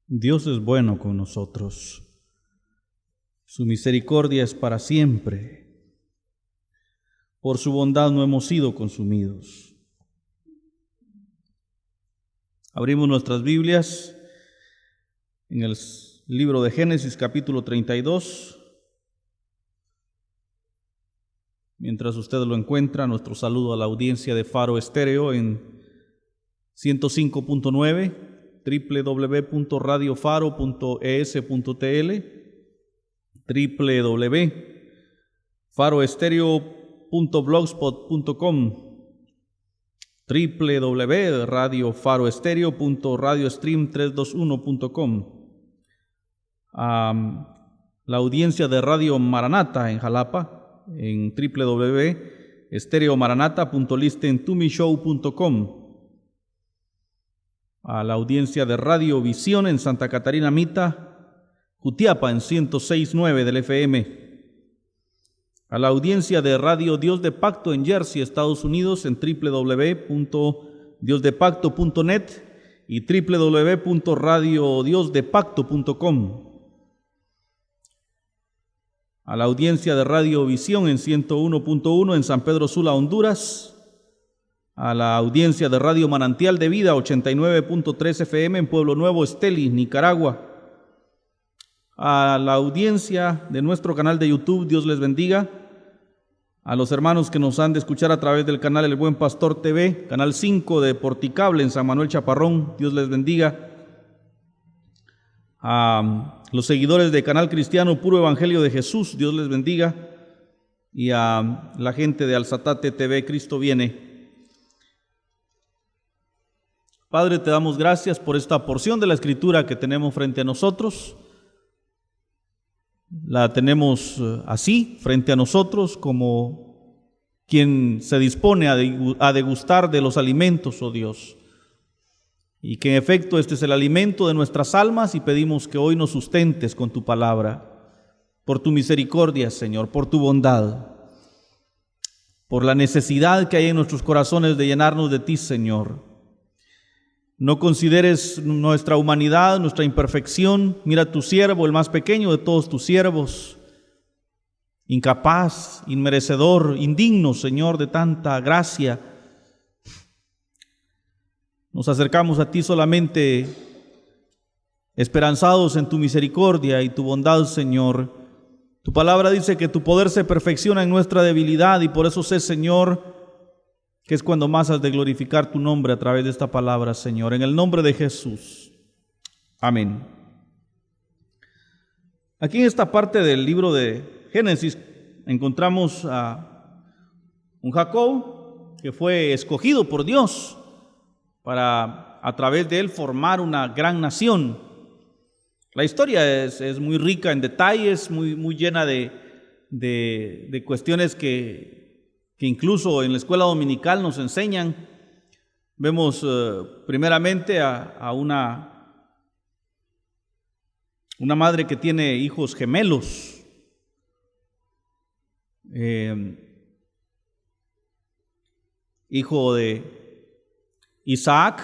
Dios es bueno con nosotros. Su misericordia es para siempre. Por su bondad no hemos sido consumidos. Abrimos nuestras Biblias en el libro de Génesis, capítulo 32. Mientras usted lo encuentra, nuestro saludo a la audiencia de Faro Estéreo en 105.9, www.radiofaro.es.tl, www.faroestereo.blogspot.com, www.radiofaroestereo.radiostream321.com, la audiencia de Radio Maranata en Jalapa en www.estereomaranata.listentumyshow.com, a la audiencia de Radio Visión en Santa Catarina Mita, Jutiapa en 106.9 del FM, a la audiencia de Radio Dios de Pacto en Jersey, Estados Unidos en www.diosdepacto.net y www.radiodiosdepacto.com, a la audiencia de Radio Visión en 101.1 en San Pedro Sula, Honduras, a la audiencia de Radio Manantial de Vida 89.3 FM en Pueblo Nuevo, Esteli, Nicaragua, a la audiencia de nuestro canal de YouTube, Dios les bendiga, a los hermanos que nos han de escuchar a través del canal El Buen Pastor TV, canal 5 de Porticable en San Manuel Chaparrón, Dios les bendiga, a los seguidores de Canal Cristiano Puro Evangelio de Jesús, Dios les bendiga, y a la gente de Alzatate TV, Cristo viene. Padre, te damos gracias por esta porción de la Escritura que tenemos frente a nosotros. La tenemos así, frente a nosotros, como quien se dispone a degustar de los alimentos, oh Dios. Y que en efecto este es el alimento de nuestras almas y pedimos que hoy nos sustentes con tu palabra, por tu misericordia, Señor, por tu bondad, por la necesidad que hay en nuestros corazones de llenarnos de ti, Señor. No consideres nuestra humanidad, nuestra imperfección. Mira a tu siervo, el más pequeño de todos tus siervos, incapaz, inmerecedor, indigno, Señor, de tanta gracia. Nos acercamos a ti solamente esperanzados en tu misericordia y tu bondad, Señor. Tu palabra dice que tu poder se perfecciona en nuestra debilidad y por eso sé, Señor, que es cuando más has de glorificar tu nombre a través de esta palabra, Señor, en el nombre de Jesús. Amén. Aquí en esta parte del libro de Génesis encontramos a un Jacob que fue escogido por Dios para a través de él formar una gran nación. La historia es muy rica en detalles, muy llena de cuestiones que incluso en la escuela dominical nos enseñan. Vemos primeramente a una madre que tiene hijos gemelos. Hijo de Isaac,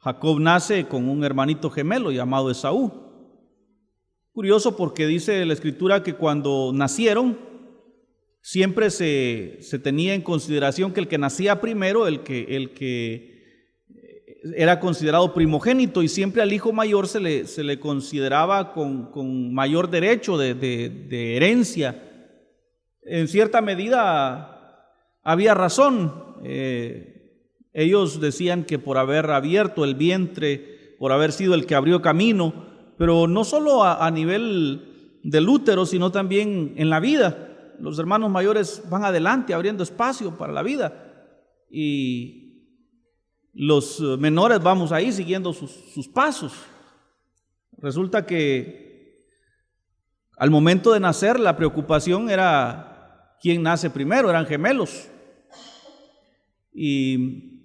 Jacob nace con un hermanito gemelo llamado Esaú. Curioso porque dice la Escritura que cuando nacieron, siempre se tenía en consideración que el que nacía primero, el que era considerado primogénito, y siempre al hijo mayor se le consideraba con mayor derecho de herencia. En cierta medida había razón. Ellos decían que por haber abierto el vientre, por haber sido el que abrió camino, pero no solo a nivel del útero, sino también en la vida. Los hermanos mayores van adelante abriendo espacio para la vida y los menores vamos ahí siguiendo sus pasos. Resulta que al momento de nacer la preocupación era quién nace primero, eran gemelos. Y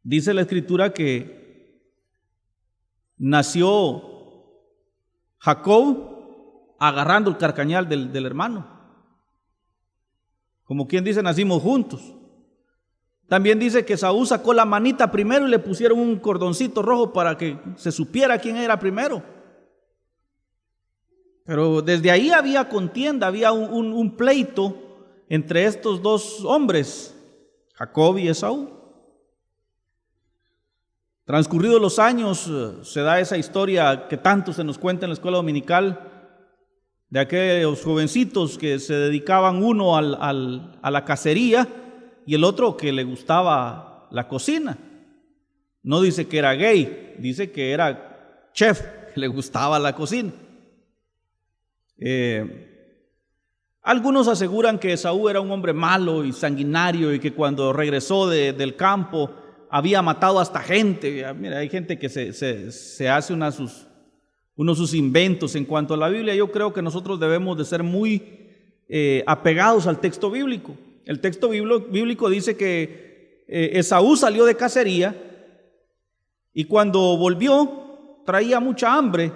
dice la Escritura que nació Jacob agarrando el carcañal del hermano. Como quien dice, nacimos juntos. También dice que Esaú sacó la manita primero y le pusieron un cordoncito rojo para que se supiera quién era primero. Pero desde ahí había contienda, había un pleito entre estos dos hombres, Jacob y Esaú. Transcurridos los años, se da esa historia que tanto se nos cuenta en la escuela dominical, de aquellos jovencitos que se dedicaban uno a la cacería y el otro que le gustaba la cocina. No dice que era gay, dice que era chef, que le gustaba la cocina. Algunos aseguran que Esaú era un hombre malo y sanguinario y que cuando regresó del campo había matado hasta gente. Mira, hay gente que se hace unos sus inventos. En cuanto a la Biblia, yo creo que nosotros debemos de ser muy apegados al texto bíblico. El texto bíblico dice que Esaú salió de cacería y cuando volvió traía mucha hambre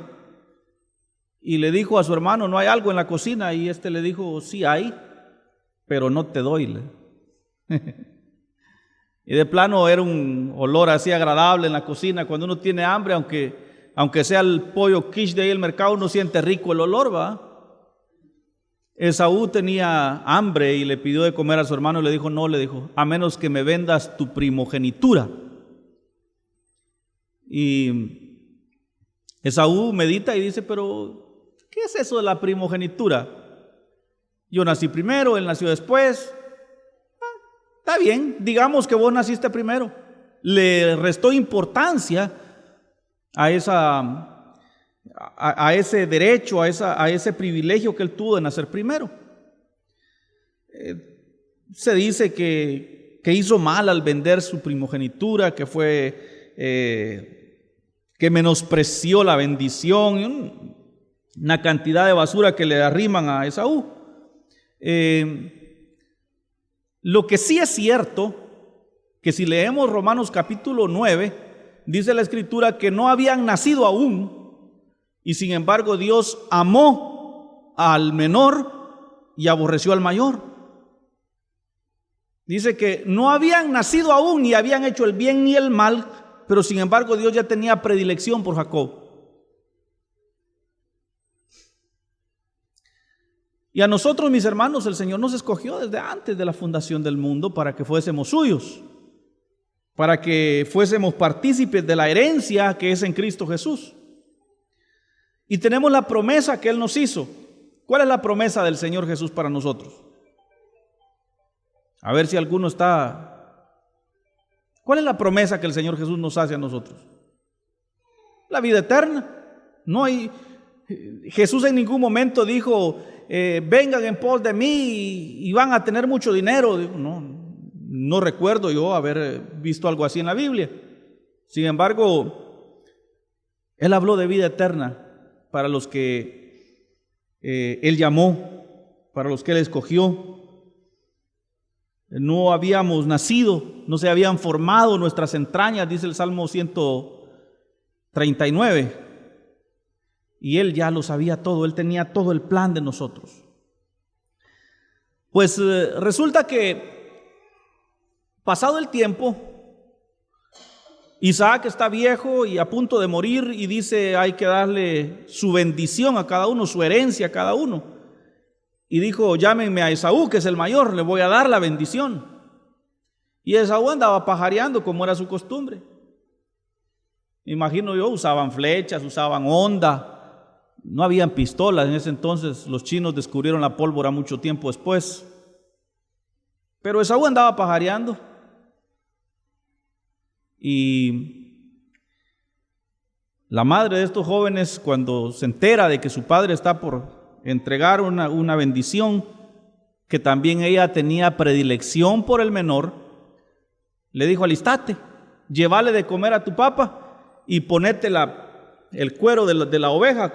y le dijo a su hermano: ¿no hay algo en la cocina? Y este le dijo: sí hay, pero no te doy. Y de plano era un olor así agradable en la cocina. Cuando uno tiene hambre, aunque sea el pollo quiche de ahí el mercado, uno siente rico el olor, ¿va? Esaú tenía hambre y le pidió de comer a su hermano y le dijo: no, le dijo, a menos que me vendas tu primogenitura. Y Esaú medita y dice: pero ¿qué es eso de la primogenitura? Yo nací primero, él nació después. Está bien, digamos que vos naciste primero. Le restó importancia a ese derecho, a ese privilegio que él tuvo de nacer primero. Se dice que hizo mal al vender su primogenitura, que menospreció la bendición, una cantidad de basura que le arriman a Esaú. Lo que sí es cierto, que si leemos Romanos capítulo 9, dice la Escritura que no habían nacido aún, y sin embargo Dios amó al menor y aborreció al mayor. Dice que no habían nacido aún, ni habían hecho el bien ni el mal, pero sin embargo Dios ya tenía predilección por Jacob. Y a nosotros, mis hermanos, el Señor nos escogió desde antes de la fundación del mundo para que fuésemos suyos, para que fuésemos partícipes de la herencia que es en Cristo Jesús. Y tenemos la promesa que Él nos hizo. ¿Cuál es la promesa del Señor Jesús para nosotros? A ver si alguno está... ¿Cuál es la promesa que el Señor Jesús nos hace a nosotros? La vida eterna. No hay... Jesús en ningún momento dijo: vengan en pos de mí y van a tener mucho dinero. No recuerdo yo haber visto algo así en la Biblia. Sin embargo, Él habló de vida eterna para los que Él llamó, para los que Él escogió. No habíamos nacido, no se habían formado nuestras entrañas, dice el Salmo 139. Y Él ya lo sabía todo, Él tenía todo el plan de nosotros. Pues resulta que, pasado el tiempo, Isaac está viejo y a punto de morir y dice: hay que darle su bendición a cada uno, su herencia a cada uno. Y dijo: llámenme a Esaú, que es el mayor, le voy a dar la bendición. Y Esaú andaba pajareando como era su costumbre. Imagino yo, usaban flechas, usaban honda. No habían pistolas en ese entonces, los chinos descubrieron la pólvora mucho tiempo después. Pero Esaú andaba pajareando. Y la madre de estos jóvenes, cuando se entera de que su padre está por entregar una bendición, que también ella tenía predilección por el menor, le dijo: alistate, llévale de comer a tu papá y ponete el cuero de la oveja,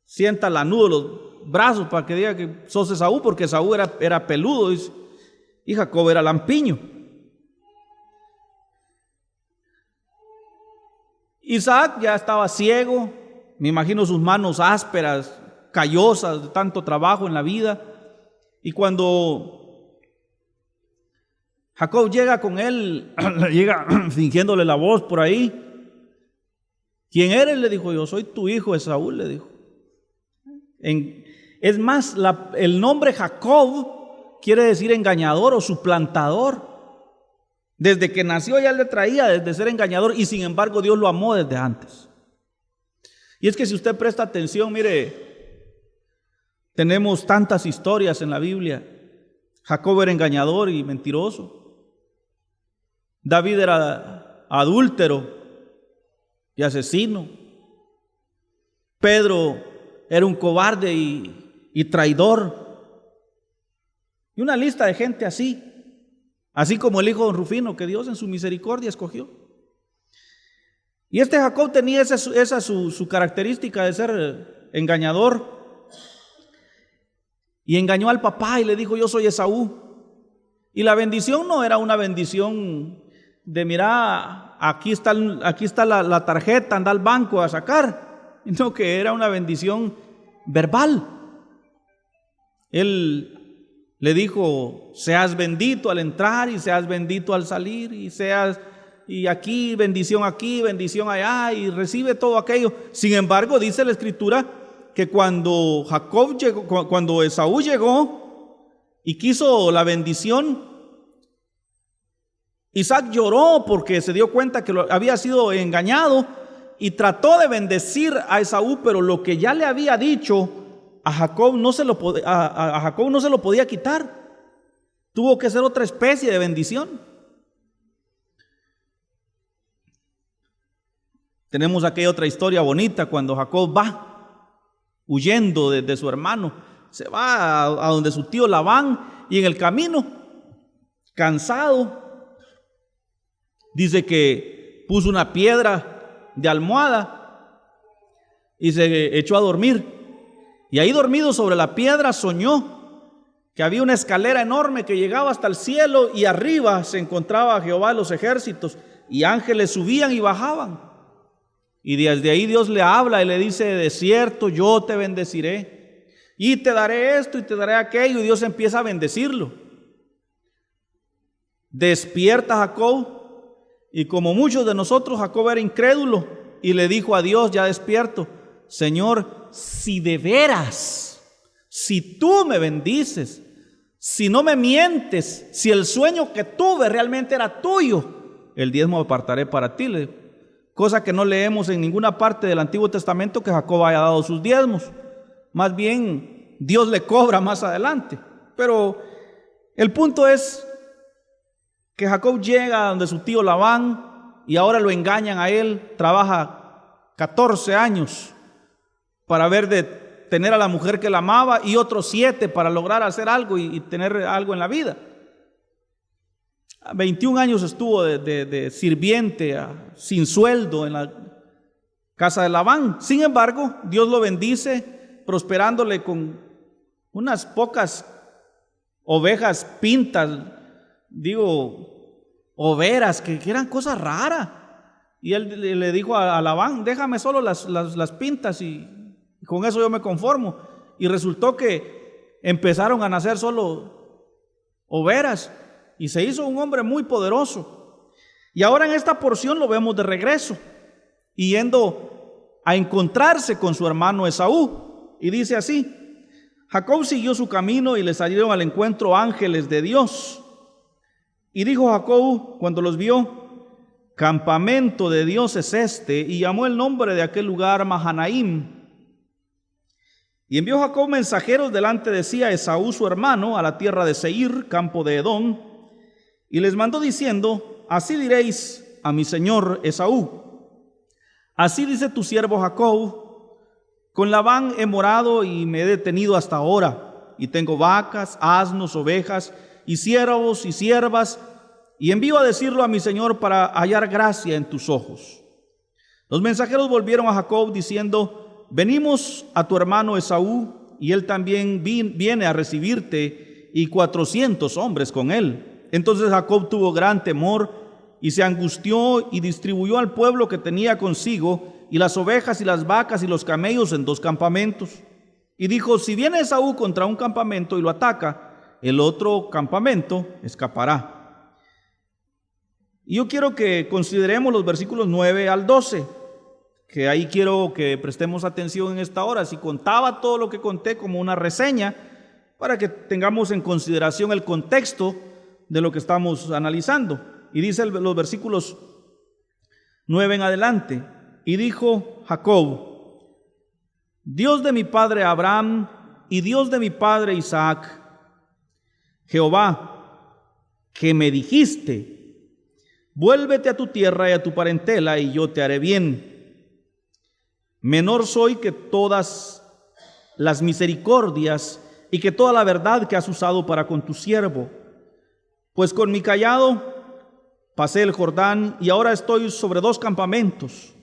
siéntala nudo los brazos para que diga que sos Esaú, porque Esaú era peludo, dice, y Jacob era lampiño. Isaac ya estaba ciego, me imagino sus manos ásperas, callosas de tanto trabajo en la vida, y cuando Jacob llega con él, llega fingiéndole la voz por ahí. ¿Quién eres? Le dijo, yo soy tu hijo Esaú, le dijo. Es más, el nombre Jacob quiere decir engañador o suplantador. Desde que nació ya le traía desde ser engañador, y sin embargo Dios lo amó desde antes. Y es que si usted presta atención, mire, tenemos tantas historias en la Biblia. Jacob era engañador y mentiroso. David era adúltero y asesino. Pedro era un cobarde y traidor. Y una lista de gente así. Así como el hijo de don Rufino, que Dios en su misericordia escogió. Y este Jacob tenía esa su característica de ser engañador. Y engañó al papá y le dijo, yo soy Esaú. Y la bendición no era una bendición de, mira, aquí está la tarjeta, anda al banco a sacar. Sino que era una bendición verbal. Él le dijo, seas bendito al entrar y seas bendito al salir, y aquí bendición allá, y recibe todo aquello. Sin embargo, dice la Escritura que cuando Esaú llegó y quiso la bendición, Isaac lloró porque se dio cuenta que había sido engañado y trató de bendecir a Esaú, pero lo que ya le había dicho a Jacob no se lo podía quitar. Tuvo que ser otra especie de bendición. Tenemos aquella otra historia bonita cuando Jacob va huyendo de su hermano. Se va a donde su tío Labán, y en el camino, cansado, dice que puso una piedra de almohada y se echó a dormir. Y ahí dormido sobre la piedra soñó que había una escalera enorme que llegaba hasta el cielo, y arriba se encontraba Jehová de los ejércitos, y ángeles subían y bajaban. Y desde ahí Dios le habla y le dice, de cierto yo te bendeciré, y te daré esto y te daré aquello, y Dios empieza a bendecirlo. Despierta Jacob, y como muchos de nosotros, Jacob era incrédulo, y le dijo a Dios ya despierto, Señor, si de veras, si tú me bendices, si no me mientes, si el sueño que tuve realmente era tuyo, el diezmo apartaré para ti, le dijo. Cosa que no leemos en ninguna parte del Antiguo Testamento que Jacob haya dado sus diezmos. Más bien, Dios le cobra más adelante. Pero el punto es que Jacob llega donde su tío Labán, y ahora lo engañan a él. Trabaja 14 años para ver de tener a la mujer que la amaba, y otros 7 para lograr hacer algo y tener algo en la vida. 21 años estuvo de sirviente sin sueldo en la casa de Labán. Sin embargo, Dios lo bendice, prosperándole con unas pocas ovejas pintas, overas, que eran cosas raras. Y él le dijo a Labán, déjame solo las pintas y con eso yo me conformo. Y resultó que empezaron a nacer solo overas, y se hizo un hombre muy poderoso. Y ahora en esta porción lo vemos de regreso, yendo a encontrarse con su hermano Esaú. Y dice así: Jacob siguió su camino y le salieron al encuentro ángeles de Dios. Y dijo Jacob cuando los vio: campamento de Dios es este, y llamó el nombre de aquel lugar Mahanaim. Y envió Jacob mensajeros delante de sí a Esaú su hermano, a la tierra de Seir, campo de Edom, y les mandó diciendo: así diréis a mi señor Esaú: así dice tu siervo Jacob, con Labán he morado y me he detenido hasta ahora, y tengo vacas, asnos, ovejas, y siervos y siervas, y envío a decirlo a mi señor para hallar gracia en tus ojos. Los mensajeros volvieron a Jacob diciendo: venimos a tu hermano Esaú, y él también viene a recibirte, y 400 hombres con él. Entonces Jacob tuvo gran temor, y se angustió, y distribuyó al pueblo que tenía consigo, y las ovejas y las vacas y los camellos en 2 campamentos. Y dijo: si viene Esaú contra un campamento y lo ataca, el otro campamento escapará. Y yo quiero que consideremos los versículos 9 al 12, que ahí quiero que prestemos atención en esta hora. Si contaba todo lo que conté como una reseña, para que tengamos en consideración el contexto de lo que estamos analizando. Y dice los versículos 9 en adelante: y dijo Jacob: Dios de mi padre Abraham y Dios de mi padre Isaac, Jehová, que me dijiste: vuélvete a tu tierra y a tu parentela, y yo te haré bien. Menor soy que todas las misericordias y que toda la verdad que has usado para con tu siervo, pues con mi cayado pasé el Jordán y ahora estoy sobre 2 campamentos.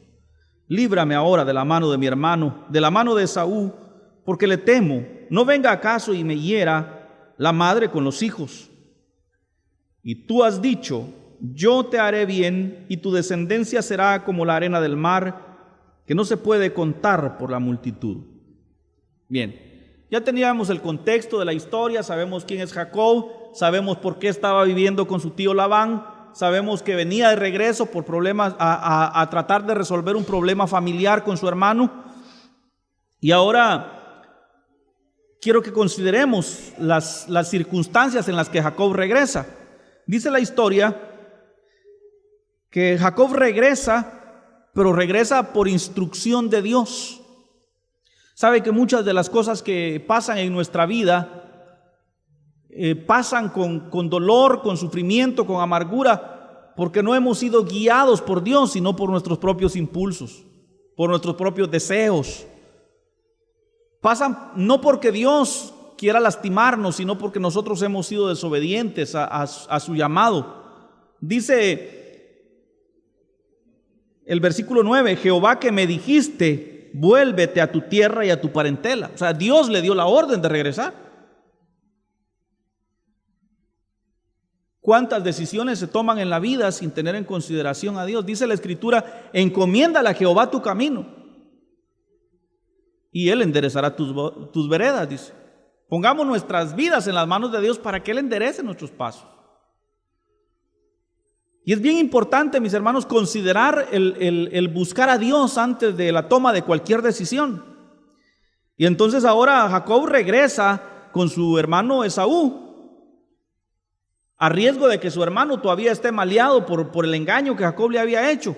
Líbrame ahora de la mano de mi hermano, de la mano de Esaú, porque le temo, no venga acaso y me hiera la madre con los hijos. Y tú has dicho: yo te haré bien, y tu descendencia será como la arena del mar, que no se puede contar por la multitud. Bien, ya teníamos el contexto de la historia, sabemos quién es Jacob, sabemos por qué estaba viviendo con su tío Labán, sabemos que venía de regreso por problemas, a tratar de resolver un problema familiar con su hermano. Y ahora quiero que consideremos las circunstancias en las que Jacob regresa. Dice la historia que Jacob regresa, pero regresa por instrucción de Dios. Sabe que muchas de las cosas que pasan en nuestra vida pasan con dolor, con sufrimiento, con amargura, porque no hemos sido guiados por Dios, sino por nuestros propios impulsos, por nuestros propios deseos. Pasan no porque Dios quiera lastimarnos, sino porque nosotros hemos sido desobedientes a su llamado. Dice el versículo 9: Jehová, que me dijiste: vuélvete a tu tierra y a tu parentela. O sea, Dios le dio la orden de regresar. ¿Cuántas decisiones se toman en la vida sin tener en consideración a Dios? Dice la Escritura: encomiéndale a Jehová tu camino, y Él enderezará tus veredas, dice. Pongamos nuestras vidas en las manos de Dios para que Él enderece nuestros pasos. Y es bien importante, mis hermanos, considerar el buscar a Dios antes de la toma de cualquier decisión. Y entonces ahora Jacob regresa con su hermano Esaú, a riesgo de que su hermano todavía esté maleado por el engaño que Jacob le había hecho,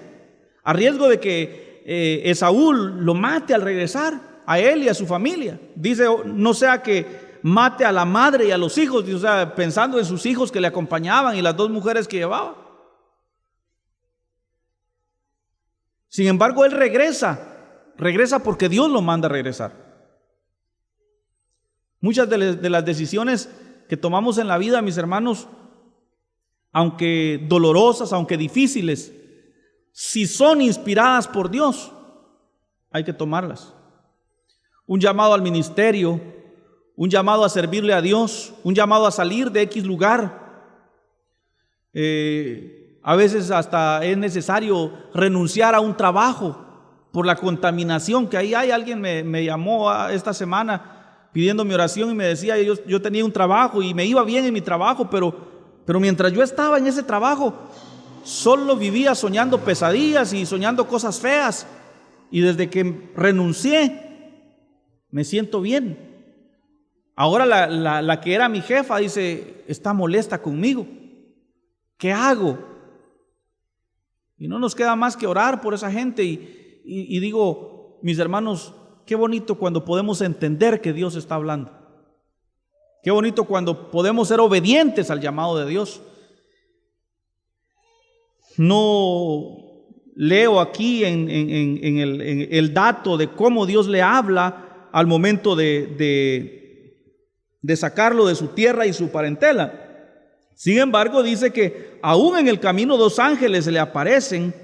a riesgo de que Esaú lo mate al regresar, a él y a su familia. Dice: no sea que mate a la madre y a los hijos, o sea, pensando en sus hijos que le acompañaban y las 2 mujeres que llevaba. Sin embargo, él regresa porque Dios lo manda a regresar. Muchas de las decisiones que tomamos en la vida, mis hermanos, aunque dolorosas, aunque difíciles, si son inspiradas por Dios, hay que tomarlas. Un llamado al ministerio, un llamado a servirle a Dios, un llamado a salir de X lugar. A veces hasta es necesario renunciar a un trabajo por la contaminación que ahí hay. Alguien me llamó esta semana pidiendo mi oración y me decía: yo tenía un trabajo y me iba bien en mi trabajo, pero mientras yo estaba en ese trabajo, solo vivía soñando pesadillas y soñando cosas feas. Y desde que renuncié, me siento bien. Ahora la que era mi jefa dice: está molesta conmigo. ¿Qué hago? Y no nos queda más que orar por esa gente. Y digo, mis hermanos, qué bonito cuando podemos entender que Dios está hablando. Qué bonito cuando podemos ser obedientes al llamado de Dios. No leo aquí en el dato de cómo Dios le habla al momento de sacarlo de su tierra y su parentela. Sin embargo, dice que aún en el camino 2 ángeles se le aparecen,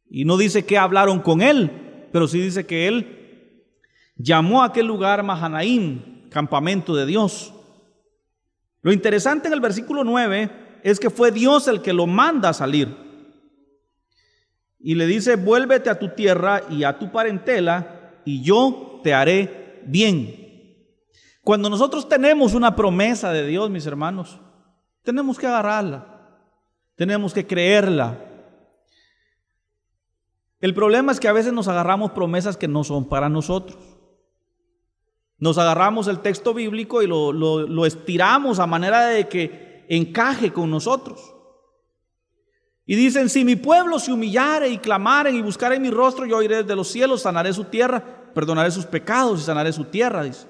y no dice que hablaron con él, pero sí dice que él llamó a aquel lugar Mahanaim, campamento de Dios. Lo interesante en el versículo 9 es que fue Dios el que lo manda a salir. Y le dice: vuélvete a tu tierra y a tu parentela, y yo te haré bien. Cuando nosotros tenemos una promesa de Dios, mis hermanos, tenemos que agarrarla. tenemos que creerla. El problema es que a veces nos agarramos promesas que no son para nosotros. Nos agarramos el texto bíblico y lo estiramos a manera de que encaje con nosotros. Y dicen, si mi pueblo se humillare y clamare y buscare mi rostro, yo iré desde los cielos, sanaré su tierra, perdonaré sus pecados y sanaré su tierra, dice.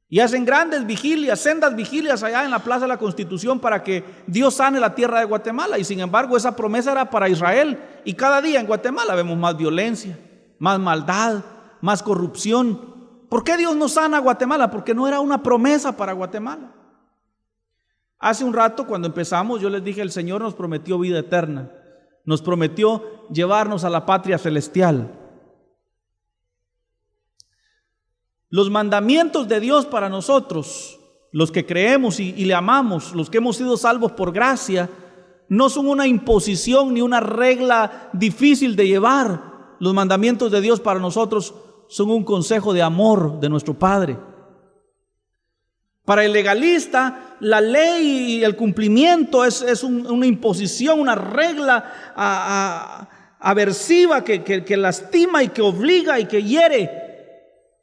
Y hacen grandes vigilias, sendas vigilias allá en la Plaza de la Constitución para que Dios sane la tierra de Guatemala. Y sin embargo esa promesa era para Israel. Y cada día en Guatemala vemos más violencia, más maldad, más corrupción. ¿Por qué Dios no sana a Guatemala? Porque no era una promesa para Guatemala. Hace un rato cuando empezamos yo les dije, el Señor nos prometió vida eterna. Nos prometió llevarnos a la patria celestial. Los mandamientos de Dios para nosotros, los que creemos y le amamos, los que hemos sido salvos por gracia, no son una imposición ni una regla difícil de llevar. Los mandamientos de Dios para nosotros son un consejo de amor de nuestro Padre. Para el legalista, la ley y el cumplimiento es una imposición, una regla aversiva que lastima y que obliga y que hiere.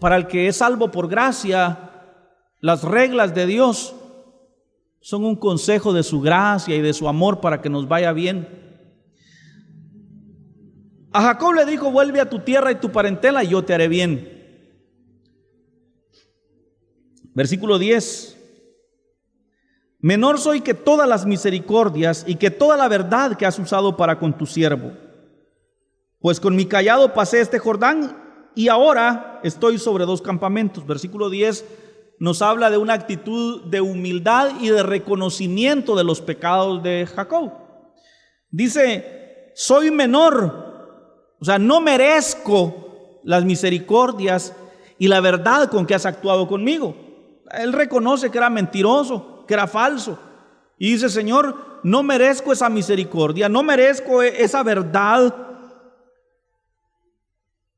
Para el que es salvo por gracia, las reglas de Dios son un consejo de su gracia y de su amor para que nos vaya bien. A Jacob le dijo, vuelve a tu tierra y tu parentela y yo te haré bien. Versículo 10. Menor soy que todas las misericordias y que toda la verdad que has usado para con tu siervo. Pues con mi cayado pasé este Jordán y ahora estoy sobre 2 campamentos. Versículo 10 nos habla de una actitud de humildad y de reconocimiento de los pecados de Jacob. Dice, soy menor, o sea, no merezco las misericordias y la verdad con que has actuado conmigo. Él reconoce que era mentiroso, que era falso. Y dice, Señor, no merezco esa misericordia, no merezco esa verdad.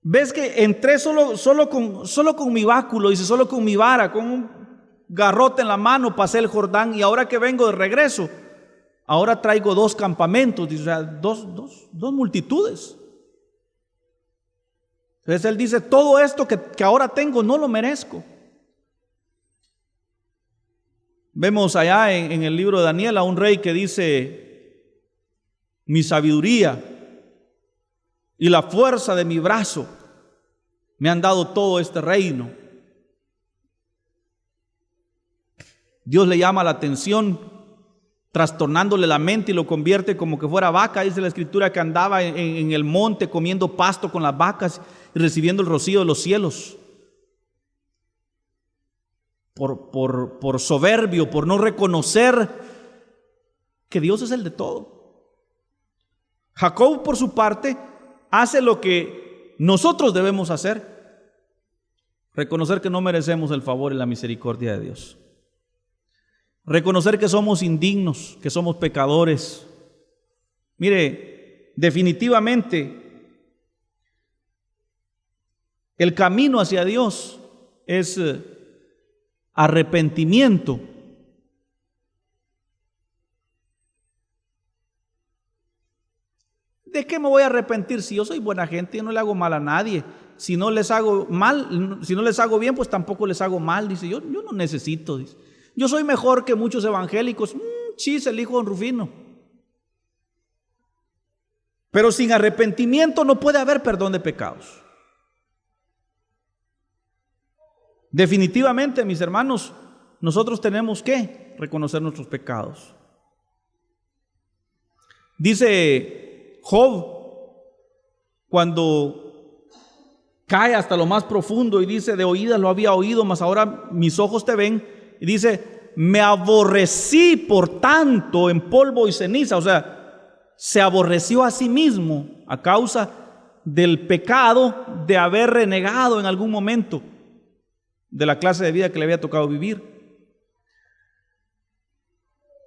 ¿Ves que entré solo con mi báculo, dice, solo con mi vara, con un garrote en la mano, pasé el Jordán y ahora que vengo de regreso, ahora traigo 2 campamentos, dice, o sea, dos multitudes. Entonces él dice, todo esto que ahora tengo no lo merezco. Vemos allá en el libro de Daniel a un rey que dice, mi sabiduría y la fuerza de mi brazo me han dado todo este reino. Dios le llama la atención, trastornándole la mente y lo convierte como que fuera vaca. Dice la escritura que andaba en el monte comiendo pasto con las vacas y recibiendo el rocío de los cielos. Por soberbio, por no reconocer que Dios es el de todo. Jacob, por su parte, hace lo que nosotros debemos hacer: reconocer que no merecemos el favor y la misericordia de Dios, reconocer que somos indignos, que somos pecadores. Mire, definitivamente el camino hacia Dios es arrepentimiento. ¿De qué me voy a arrepentir? Si yo soy buena gente, yo no le hago mal a nadie. Si no les hago mal, si no les hago bien, pues tampoco les hago mal. Dice, yo no necesito. Dice, yo soy mejor que muchos evangélicos. Chis, el hijo de don Rufino. Pero sin arrepentimiento no puede haber perdón de pecados. Definitivamente, mis hermanos, nosotros tenemos que reconocer nuestros pecados. Dice Job, cuando cae hasta lo más profundo y dice, de oídas lo había oído, mas ahora mis ojos te ven, y dice, me aborrecí por tanto en polvo y ceniza. O sea, se aborreció a sí mismo a causa del pecado de haber renegado en algún momento de la clase de vida que le había tocado vivir.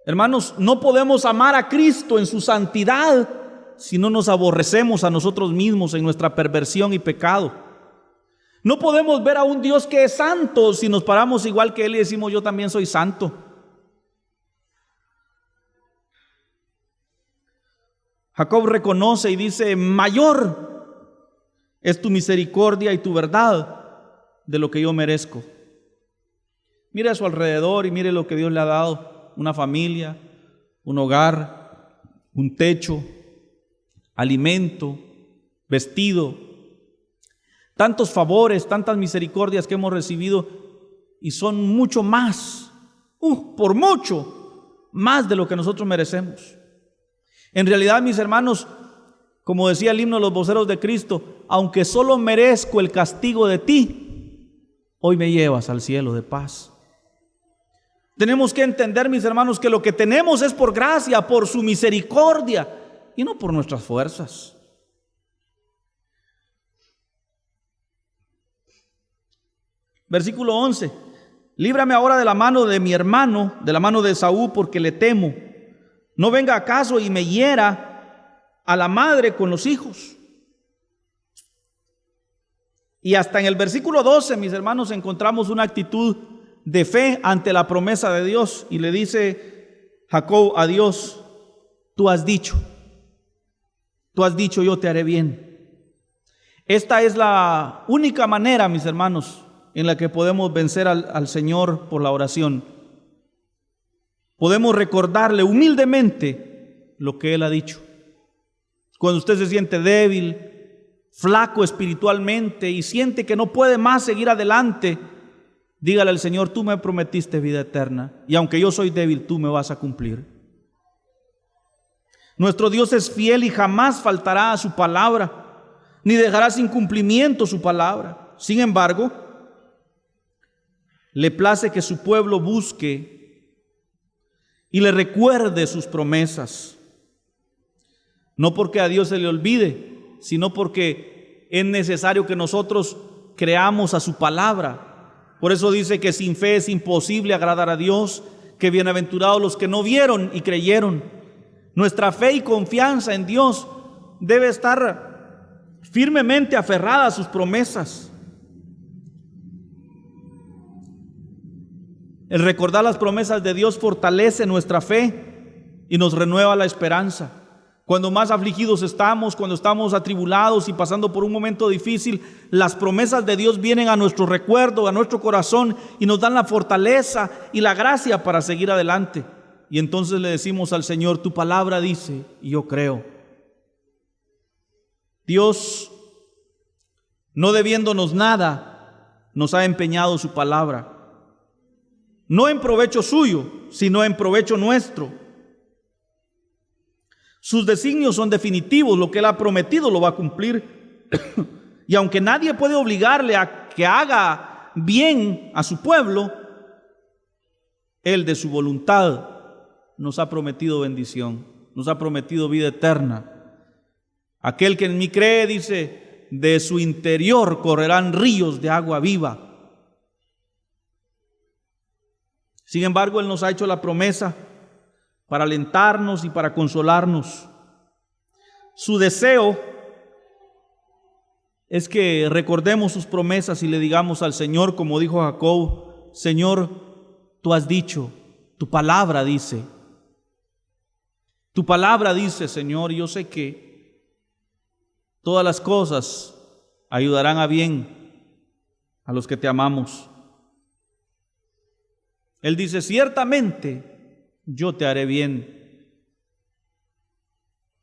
Hermanos, no podemos amar a Cristo en su santidad si no nos aborrecemos a nosotros mismos en nuestra perversión y pecado. No podemos ver a un Dios que es santo si nos paramos igual que Él y decimos, yo también soy santo. Jacob reconoce y dice: mayor es tu misericordia y tu verdad de lo que yo merezco. Mire a su alrededor y mire lo que Dios le ha dado: una familia, un hogar, un techo, alimento, vestido, tantos favores, tantas misericordias que hemos recibido, y son mucho más, por mucho más de lo que nosotros merecemos. En realidad, mis hermanos, como decía el himno de los voceros de Cristo, aunque solo merezco el castigo de ti, hoy me llevas al cielo de paz. Tenemos que entender, mis hermanos, que lo que tenemos es por gracia, por su misericordia, y no por nuestras fuerzas. Versículo 11: líbrame ahora de la mano de mi hermano, de la mano de Esaú, porque le temo. No venga acaso y me hiera a la madre con los hijos. Y hasta en el versículo 12, mis hermanos, encontramos una actitud de fe ante la promesa de Dios. Y le dice Jacob a Dios: tú has dicho, yo te haré bien. Esta es la única manera, mis hermanos, en la que podemos vencer al Señor por la oración. Podemos recordarle humildemente lo que Él ha dicho. Cuando usted se siente débil, flaco espiritualmente y siente que no puede más seguir adelante, dígale al Señor: tú me prometiste vida eterna, y aunque yo soy débil, tú me vas a cumplir. Nuestro Dios es fiel y jamás faltará a su palabra, ni dejará sin cumplimiento su palabra. Sin embargo, le place que su pueblo busque y le recuerde sus promesas. No porque a Dios se le olvide, sino porque es necesario que nosotros creamos a su palabra. Por eso dice que sin fe es imposible agradar a Dios, que bienaventurados los que no vieron y creyeron. Nuestra fe y confianza en Dios debe estar firmemente aferrada a sus promesas. El recordar las promesas de Dios fortalece nuestra fe y nos renueva la esperanza. Cuando más afligidos estamos, cuando estamos atribulados y pasando por un momento difícil, las promesas de Dios vienen a nuestro recuerdo, a nuestro corazón, y nos dan la fortaleza y la gracia para seguir adelante. Y entonces le decimos al Señor: tu palabra dice, y yo creo. Dios, no debiéndonos nada, nos ha empeñado su palabra. No en provecho suyo, sino en provecho nuestro. Sus designios son definitivos, lo que Él ha prometido lo va a cumplir. Y aunque nadie puede obligarle a que haga bien a su pueblo, Él de su voluntad nos ha prometido bendición, nos ha prometido vida eterna. Aquel que en mí cree, dice, de su interior correrán ríos de agua viva. Sin embargo, Él nos ha hecho la promesa para alentarnos y para consolarnos. Su deseo es que recordemos sus promesas y le digamos al Señor, como dijo Jacob: Señor, tú has dicho, tu palabra dice. Tu palabra dice, Señor, y yo sé que todas las cosas ayudarán a bien a los que te amamos. Él dice: ciertamente yo te haré bien.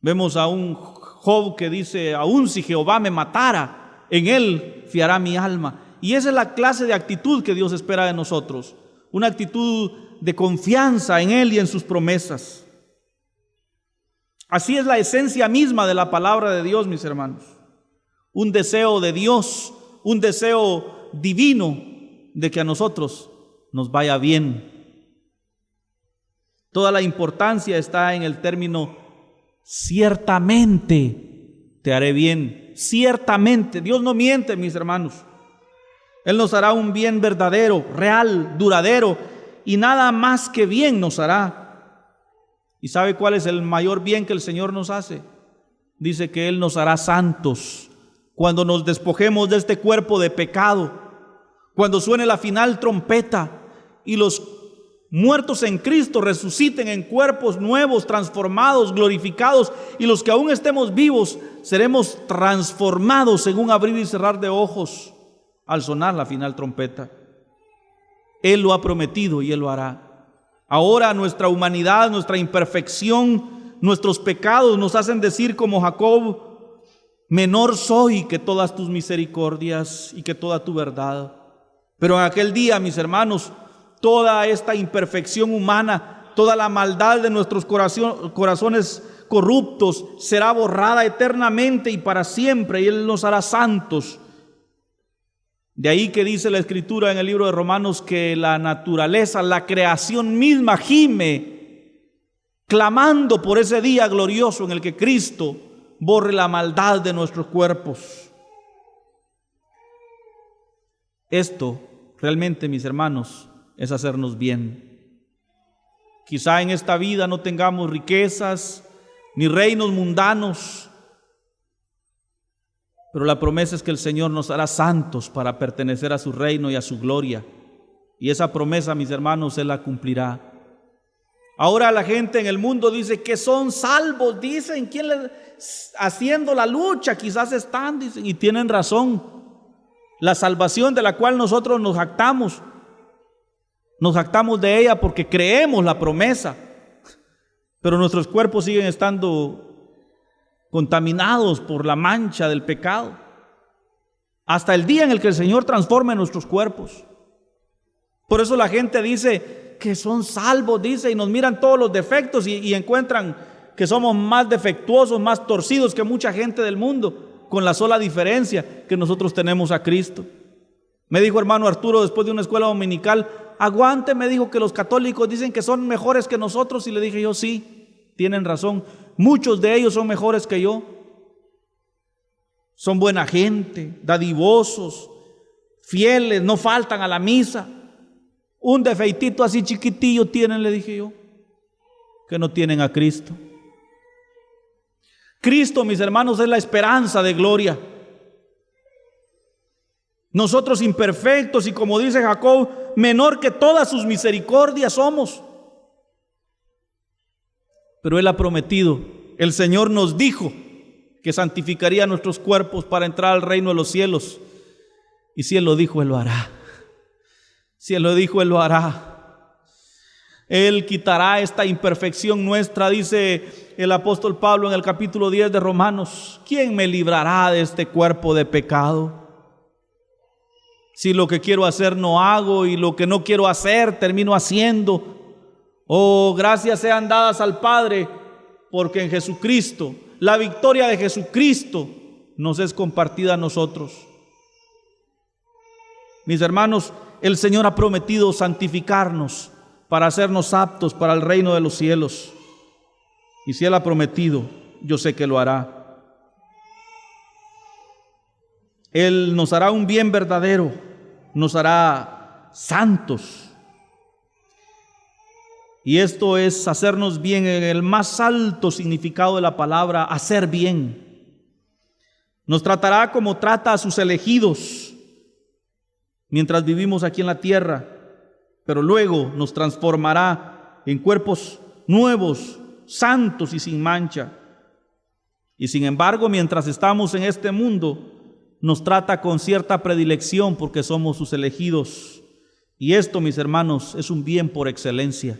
Vemos a un Job que dice: aun si Jehová me matara, en él fiará mi alma. Y esa es la clase de actitud que Dios espera de nosotros, una actitud de confianza en Él y en sus promesas. Así es la esencia misma de la palabra de Dios, mis hermanos. Un deseo de Dios, un deseo divino de que a nosotros nos vaya bien. Toda la importancia está en el término ciertamente te haré bien. Ciertamente, Dios no miente, mis hermanos. Él nos hará un bien verdadero, real, duradero, y nada más que bien nos hará. ¿Y sabe cuál es el mayor bien que el Señor nos hace? Dice que Él nos hará santos cuando nos despojemos de este cuerpo de pecado, cuando suene la final trompeta y los muertos en Cristo, resuciten en cuerpos nuevos, transformados, glorificados, y los que aún estemos vivos seremos transformados en un abrir y cerrar de ojos al sonar la final trompeta. Él lo ha prometido y Él lo hará. Ahora nuestra humanidad, nuestra imperfección, nuestros pecados nos hacen decir como Jacob: menor soy que todas tus misericordias y que toda tu verdad. Pero en aquel día, mis hermanos, toda esta imperfección humana, toda la maldad de nuestros corazones corruptos será borrada eternamente y para siempre, y Él nos hará santos. De ahí que dice la Escritura en el libro de Romanos que la naturaleza, la creación misma gime, clamando por ese día glorioso en el que Cristo borre la maldad de nuestros cuerpos. Esto realmente, mis hermanos, es hacernos bien. Quizá en esta vida no tengamos riquezas ni reinos mundanos, pero la promesa es que el Señor nos hará santos para pertenecer a su reino y a su gloria. Y esa promesa, mis hermanos, Él la cumplirá. Ahora la gente en el mundo dice que son salvos, dicen, ¿quién les haciendo la lucha? Quizás están, dicen, y tienen razón. La salvación de la cual nosotros nos jactamos de ella porque creemos la promesa, pero nuestros cuerpos siguen estando contaminados por la mancha del pecado, hasta el día en el que el Señor transforme nuestros cuerpos. Por eso la gente dice que son salvos, dice, y nos miran todos los defectos y encuentran que somos más defectuosos, más torcidos que mucha gente del mundo, con la sola diferencia que nosotros tenemos a Cristo. Me dijo hermano Arturo después de una escuela dominical: aguante, me dijo, que los católicos dicen que son mejores que nosotros. Y le dije yo: sí, tienen razón, muchos de ellos son mejores que yo. Son buena gente, dadivosos, fieles, no faltan a la misa. Un defeitito así chiquitillo tienen, le dije yo, que no tienen a Cristo. Cristo, mis hermanos, es la esperanza de gloria. Nosotros imperfectos y, como dice Jacob, menor que todas sus misericordias somos. Pero Él ha prometido, el Señor nos dijo que santificaría nuestros cuerpos para entrar al reino de los cielos. Y si Él lo dijo, Él lo hará. Si Él lo dijo, Él lo hará. Él quitará esta imperfección nuestra, dice el apóstol Pablo en el capítulo 10 de Romanos: ¿quién me librará de este cuerpo de pecado? Si lo que quiero hacer no hago y lo que no quiero hacer termino haciendo. Oh, gracias sean dadas al Padre, porque en Jesucristo, la victoria de Jesucristo nos es compartida a nosotros. Mis hermanos, el Señor ha prometido santificarnos para hacernos aptos para el reino de los cielos. Y si Él ha prometido, yo sé que lo hará. Él nos hará un bien verdadero, nos hará santos. Y esto es hacernos bien en el más alto significado de la palabra, hacer bien. Nos tratará como trata a sus elegidos mientras vivimos aquí en la tierra, pero luego nos transformará en cuerpos nuevos, santos y sin mancha. Y sin embargo, mientras estamos en este mundo, nos trata con cierta predilección porque somos sus elegidos. Y esto, mis hermanos, es un bien por excelencia.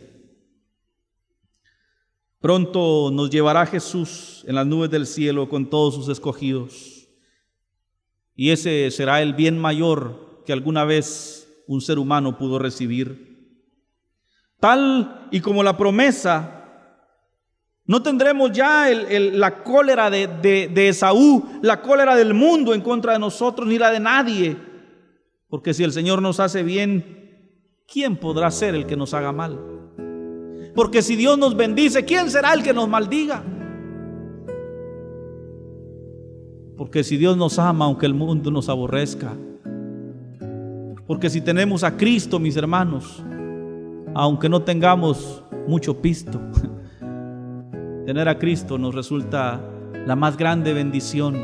Pronto nos llevará Jesús en las nubes del cielo con todos sus escogidos. Y ese será el bien mayor que alguna vez un ser humano pudo recibir. Tal y como la promesa, no tendremos ya la cólera de Esaú, la cólera del mundo en contra de nosotros, ni la de nadie. Porque si el Señor nos hace bien, ¿quién podrá ser el que nos haga mal? Porque si Dios nos bendice, ¿quién será el que nos maldiga? Porque si Dios nos ama, aunque el mundo nos aborrezca. Porque si tenemos a Cristo, mis hermanos, aunque no tengamos mucho pisto, tener a Cristo nos resulta la más grande bendición.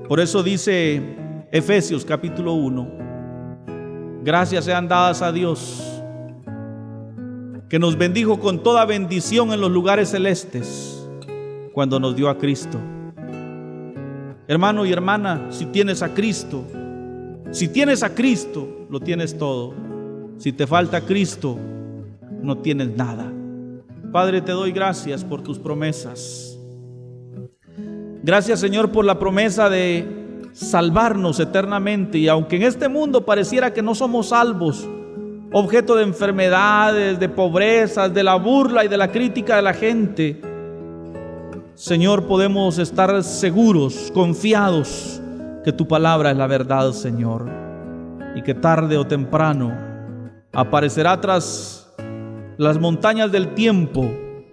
Por eso dice Efesios capítulo 1: gracias sean dadas a Dios que nos bendijo con toda bendición en los lugares celestes cuando nos dio a Cristo. Hermano y hermana, si tienes a Cristo, lo tienes todo. Si te falta Cristo, no tienes nada. Padre, te doy gracias por tus promesas. Gracias, Señor, por la promesa de salvarnos eternamente. Y aunque en este mundo pareciera que no somos salvos, objeto de enfermedades, de pobrezas, de la burla y de la crítica de la gente, Señor, podemos estar seguros, confiados que tu palabra es la verdad, Señor, y que tarde o temprano aparecerá tras las montañas del tiempo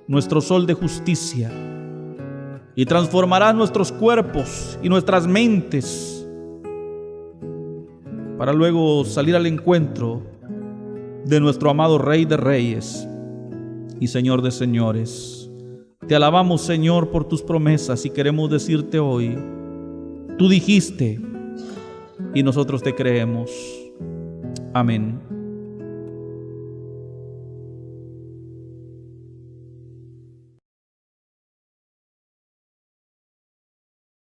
nuestro sol de justicia y transformará nuestros cuerpos y nuestras mentes para luego salir al encuentro de nuestro amado Rey de Reyes y Señor de Señores. Te alabamos, Señor, por tus promesas y queremos decirte hoy, tú dijiste y nosotros te creemos. Amén.